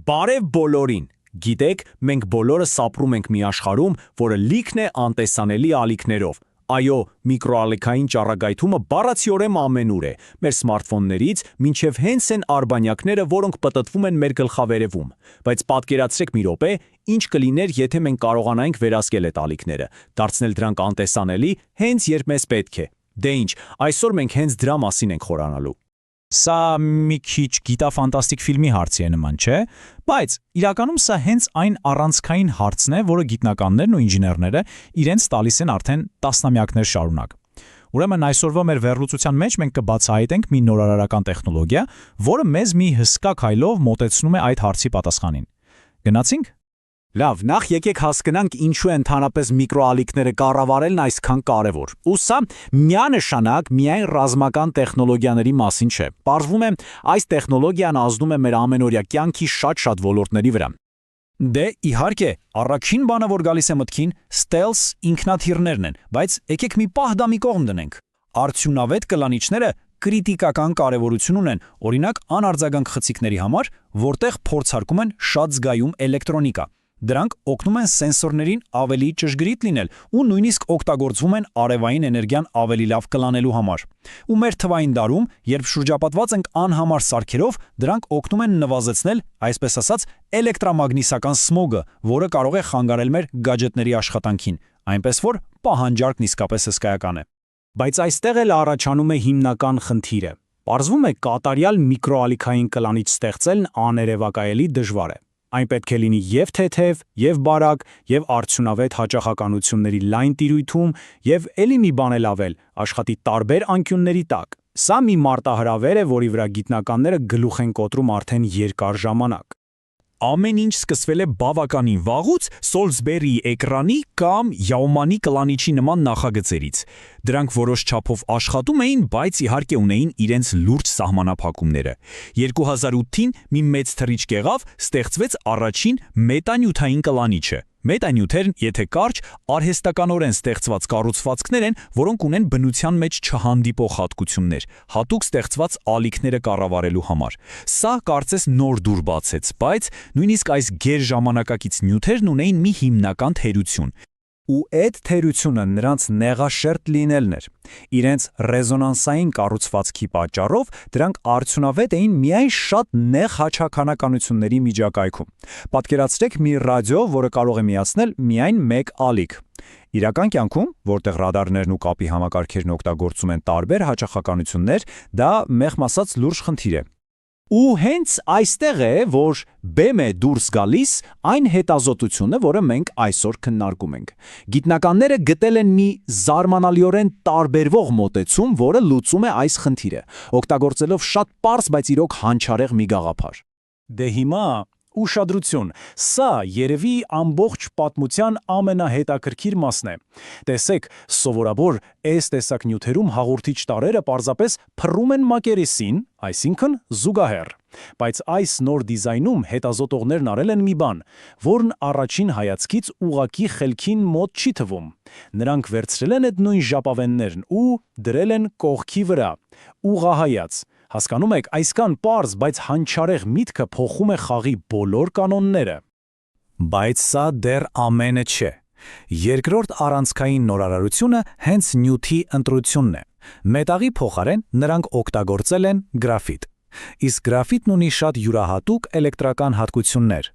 Բարև բոլորին։ Գիտեք, մենք բոլորս ապրում ենք մի աշխարհում, որը լիքն է անտեսանելի ալիքներով։ Այո, միկրոալիքային ճառագայթումը բառացիորեն ամենուր է, մեր սմարթֆոններից մինչև հենց այն արբանյակները, որոնք պտտվում են մեր գլխավերևում։ Բայց պատկերացրեք մի րոպե, ինչ կլիներ, եթե մենք կարողանայինք վերահսկել այդ ալիքները, դարձնել դրանք անտեսանելի, հենց երբ մեզ պետք է։ Դե ինչ, այսօր մենք հենց դրա մասին ենք խորանալու։ Սա մի քիչ գիտաֆանտաստիկ ֆիլմի հարցի է նման, չէ՞։ Բայց իրականում սա հենց այն առանցքային հարցն է, որը գիտնականներն ու ինժեներները իրենց տալիս են արդեն տասնամյակներ շարունակ։ Ուրեմն այսօրվա մեր վերլուծության մեջ մենք կբացահայտենք մի նորարարական տեխնոլոգիա, որը մեզ մի հսկա քայլով մոտեցնում է այդ հարցի պատասխանին։ Գնացինք։ Լավ, նախ եկեք հասկանանք ինչու է ընդհանրապես միկրոալիքները կառավարելն այսքան կարևոր։ Ու սա միանշանակ միայն ռազմական տեխնոլոգիաների մասին չէ։ Պարզվում է, այս տեխնոլոգիան ազդում է մեր ամենօրյա կյանքի շատ ոլորտների վրա։ Դե իհարկե, առաջին բանը, որ գալիս է մտքին, stealth ինքնաթիռներն են, բայց եկեք մի պահ դա մի կողմ դնենք։ Արդյունավետ կլանիչները կրիտիկական կարևորություն ունեն, օրինակ անարձագանք խցիկների համար, որտեղ փորձարկում են շատ զգայուն էլեկտրոնիկա։ Դրանք օգնում են սենսորներին ավելի ճշգրիտ լինել ու նույնիսկ օգտագործվում են արևային էներգիան ավելի լավ կլանելու համար։ Ու մեր թվային դարում, երբ շրջապատված ենք անհամար սարքերով, դրանք օգնում են նվազեցնել, այսպես ասած, էլեկտրամագնիսական սմոգը, որը կարող է խանգարել մեր գադջետների աշխատանքին, այնպես որ պահանջարկն իսկապես հսկայական է։ Բայց այստեղ էլ առաջանում է հիմնական խնդիրը։ Պարզվում է, կատարյալ միկրոալիքային կլանիչ ստեղծելն աներևակայելի դժվար է։ Այն պետք է լինի և թեթև, և բարակ, և արդյունավետ հաճախականությունների լայն տիրույթում, և էլի մի բան էլ ավել, աշխատի տարբեր անկյունների տակ։ Սա մի մարտահրավեր է, որի վրա գիտնականները գլուխ են կոտրում արդեն երկար ժամանակ։ Ամեն ինչ սկսվել է բավականին վաղուց Սոլսբերիի էկրանի կամ Յաոմանի կլանիչի նման նախագծերից։ Դրանք որոշ չափով աշխատում էին, բայց իհարկե ունեին իրենց լուրջ սահմանափակումները։ 2008-ին մի մեծ թռիչք եղավ, ստեղծվեց առաջին մետանյութային կլանիչը։ Մետանյութերն, եթե կարճ, արհեստականորեն ստեղծված կառուցվածքներ են, որոնք ունեն բնության մեջ չհանդիպող հատկություններ, հատուկ ստեղծված ալիքները կառավարելու համար։ Սա կարծես նոր դուր բացեց, բայց նույնիսկ այս գերժամանակակից նյութերն ունեին մի հիմնական թերություն։ Ու այդ թերությունը նրանց նեղաշերտ լինելն էր։ Իրենց ռեզոնանսային կառուցվածքի պատճառով դրանք արդյունավետ էին միայն շատ նեղ հաճախականությունների միջակայքում։ Պատկերացրեք մի ռադիո, որը կարող է միացնել միայն մեկ ալիք։ Իրական կյանքում, որտեղ ռադարներն ու կապի համակարգերն օգտագործում են տարբեր հաճախականություններ, դա մեղմ ասած լուրջ խնդիր է։ Ու հենց այստեղ է, որ բեմ է դուրս գալիս այն հետազոտությունը, որը մենք այսօր քննարկում ենք։ Գիտնականները գտել են մի զարմանալիորեն տարբերվող մոտեցում, որը լուծում է այս խնդիրը, օգտագործելով շատ պարզ, բայց իրոք հանճարեղ մի գաղափար։ Դե հիմա ուշադրություն, սա երևի ամբողջ պատմության ամենահետաքրքիր մասն է։ Տեսեք, սովորաբար այս տեսակ նյութերում հաղորդիչ տարրերը պարզապես փռում են մակերեսին, այսինքն զուգահեռ։ Բայց այս նոր դիզայնում հետազոտողներն արել են մի բան, որն առաջին հայացքից ուղղակի խելքին մոտ չի թվում։ Նրանք վերցրել են այդ նույն ժապավեններն ու դրել են կողքի վրա, ուղղահայաց։ Հասկանում եք, այսքան պարզ, բայց հանճարեղ միտքը փոխում է խաղի բոլոր կանոնները։ Բայց սա դեռ ամենը չէ։ Երկրորդ առանցքային նորարարությունը հենց նյութի ընտրությունն է։ Մետաղի փոխարեն նրանք օգտագործել են գրաֆիտ։ Իսկ գրաֆիտն ունի շատ յուրահատուկ էլեկտրական հատկություններ,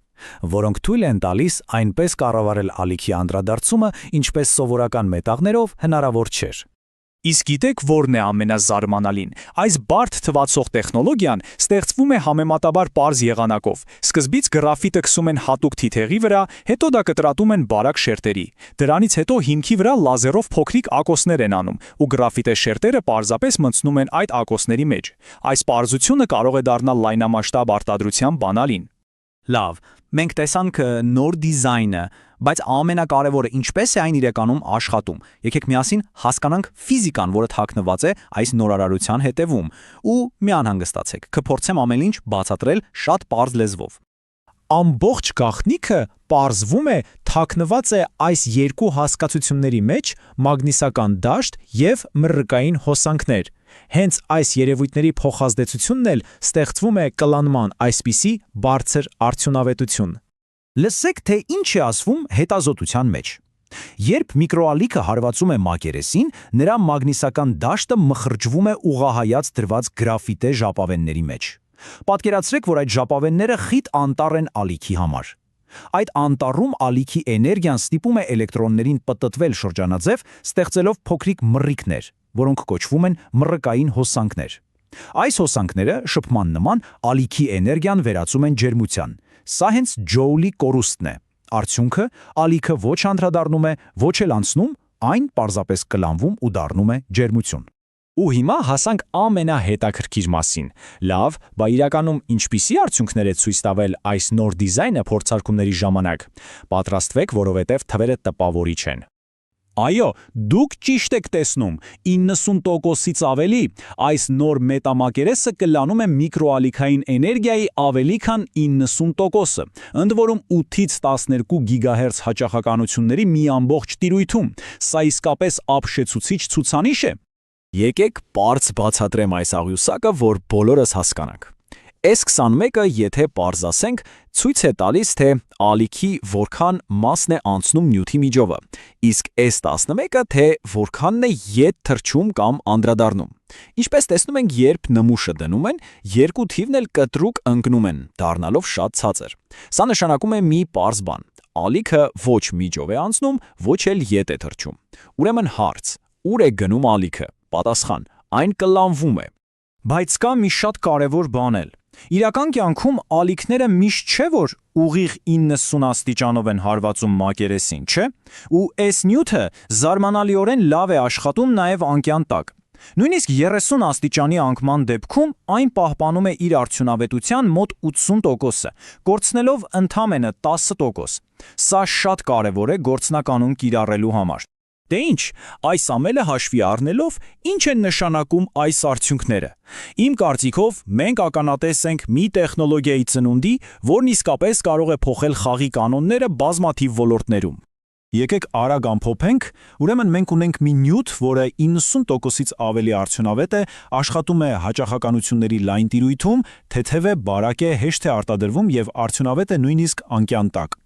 որոնք թույլ են տալիս այնպես կառավարել ալիքի անդրադարձումը, ինչպես սովորական մետաղներով հնարավոր չէր։ Իսկ գիտեք որն է ամենազարմանալին։ Այս բարդ թվացող տեխնոլոգիան ստեղծվում է համեմատաբար պարզ եղանակով։ Սկզբից գրաֆիտը քսում են հատուկ թիթեղի վրա, հետո դա կտրատում են բարակ շերտերի։ Դրանից հետո հիմքի վրա լազերով փոքրիկ ակոսներ են անում, ու գրաֆիտե շերտերը պարզապես մտցնում են այդ ակոսների մեջ։ Այս պարզությունը կարող է դառնալ լայնամասշտաբ արտադրության բանալին։ Լավ, մենք տեսանք նոր դիզայնը, բայց ամենակարևորը ինչպես է այն իրականում աշխատում։ Եկեք միասին հասկանանք ֆիզիկան, որը թաքնված է այս նորարարության հետևում, ու մի անհանգստացեք, կփորձեմ ամեն ինչ բացատրել շատ պարզ լեզվով։ Ամբողջ գաղտնիքը պարզվում է թաքնված է այս երկու հասկացությունների մեջ՝ մագնիսական դաշտ և մռռկային հոսանքներ։ Հենց այս երևույթների փոխազդեցությունն էլ ստեղծվում է կլանման այսպիսի բարձր արդյունավետություն։ Լսեք, թե ինչ է ասվում հետազոտության մեջ։ Երբ միկրոալիքը հարվածում է մակերեսին, նրա մագնիսական դաշտը մխրճվում է ուղղահայաց դրված գրաֆիտե ժապավենների մեջ։ Պատկերացրեք, որ այդ ժապավենները խիտ անտառ են ալիքի համար։ Այդ անտառում ալիքի էներգիան ստիպում է էլեկտրոններին պտտվել շրջանաձև, ստեղծելով փոքրիկ մռռիկներ, որոնք կոչվում են մռռկային հոսանքներ։ Այս հոսանքները շփման նման ալիքի էներգիան վերածում են ջերմության։ Սա հենց ջոուլի կորուստն է։ Արդյունքը ալիքը ոչ անդրադառնում է, ոչ էլ անցնում, այն պարզապես կլանվում ու դառնում է ջերմություն։ Ու հիմա հասանք ամենահետաքրքիր մասին։ Լավ, բա իրականում ինչպիսի արդյունքներ է ցույց տվել այս նոր դիզայնը փորձարկումների ժամանակ։ Պատրաստվեք, որովհետև թվերը տպավորիչ են։ Այո, դուք ճիշտ եք տեսնում, 90%-ից ավելի այս նոր մետամակերեսը կլանում է միկրոալիքային էներգիայի ավելի քան 90%-ը, ընդ որում 8-ից 12 գիգահերց հաճախականությունների մի ամբողջ տիրույթում։ Սա իսկապես ապշեցուցիչ ցուցանիշ է։ Եկեք պարզ բացատրեմ այս աղյուսակը, որ բոլորս հասկանանք։ S21-ը, եթե պարզ ասենք, ցույց է տալիս, թե ալիքի որքան մասն է անցնում նյութի միջովը, իսկ S11-ը, թե որքանն է ետ թռչում կամ անդրադառնում։ Ինչպես տեսնում ենք, երբ նմուշը դնում են, երկու թիվն էլ կտրուկ ընկնում են, դառնալով շատ ցածր։ Սա նշանակում է մի պարզ բան. ալիքը ոչ միջով է անցնում, ոչ էլ ետ է թռչում։ Ուրեմն հարց. ուր է գնում ալիքը։ Պատասխան. այն կլանվում է։ Բայց կա մի շատ կարևոր բան էլ։ Իրական կյանքում ալիքները միշտ չէ, որ ուղիղ 90 աստիճանով են հարվածում մակերեսին, չէ՞։ Ու այս նյութը զարմանալիորեն լավ է աշխատում նաև անկյան տակ։ Նույնիսկ 30 աստիճանի անկման դեպքում այն պահպանում է իր արդյունավետության մոտ 80%-ը, կորցնելով ընդամենը 10%։ Սա շատ կարևոր է գործնականում կիրառելու համար։ Դե ինչ, այս ամենը հաշվի առնելով, ինչ են նշանակում այս արդյունքները։ Իմ կարծիքով, մենք ականատես ենք մի տեխնոլոգիայի ծնունդի, որն իսկապես կարող է փոխել խաղի կանոնները բազմաթիվ ոլորտներում։ Եկեք արագ ամփոփենք, ուրեմն մենք ունենք մի նյութ, որը 90%-ից ավելի արդյունավետ է, աշխատում է հաճախականությունների լայն տիրույթում, թեթև է, բարակ է, հեշտ է արտադրվում եւ արդյունավետ է նույնիսկ անկյան տակ։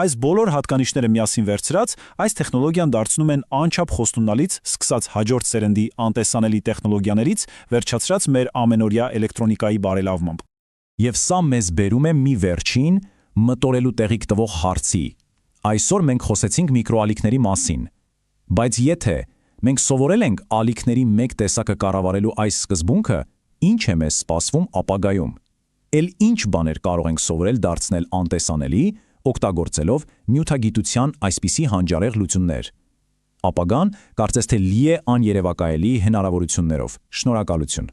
Այս բոլոր հատկանիշները միասին վերցրած, այս տեխնոլոգիան դարձնում են անչափ խոստումնալից, սկսած հաջորդ սերնդի անտեսանելի տեխնոլոգիաներից, վերջացրած մեր ամենօրյա էլեկտրոնիկայի բարելավմամբ։ Եվ սա մեզ բերում է մի վերջին, մտորելու տեղիք տվող հարցի։ Այսօր մենք խոսեցինք միկրոալիքների մասին, բայց եթե մենք սովորել ենք ալիքների մեկ տեսակը կառավարելու այս սկզբունքը, ինչ է մեզ սպասվում ապագայում։ Էլ ինչ բաներ կարող ենք սովորել դարձնել անտեսանելի, օգտագործելով նյութագիտության այսպիսի հանճարեղ լուծումներ։ Ապագան կարծես թե լի է աներևակայելի հնարավորություններով։ Շնորհակալություն։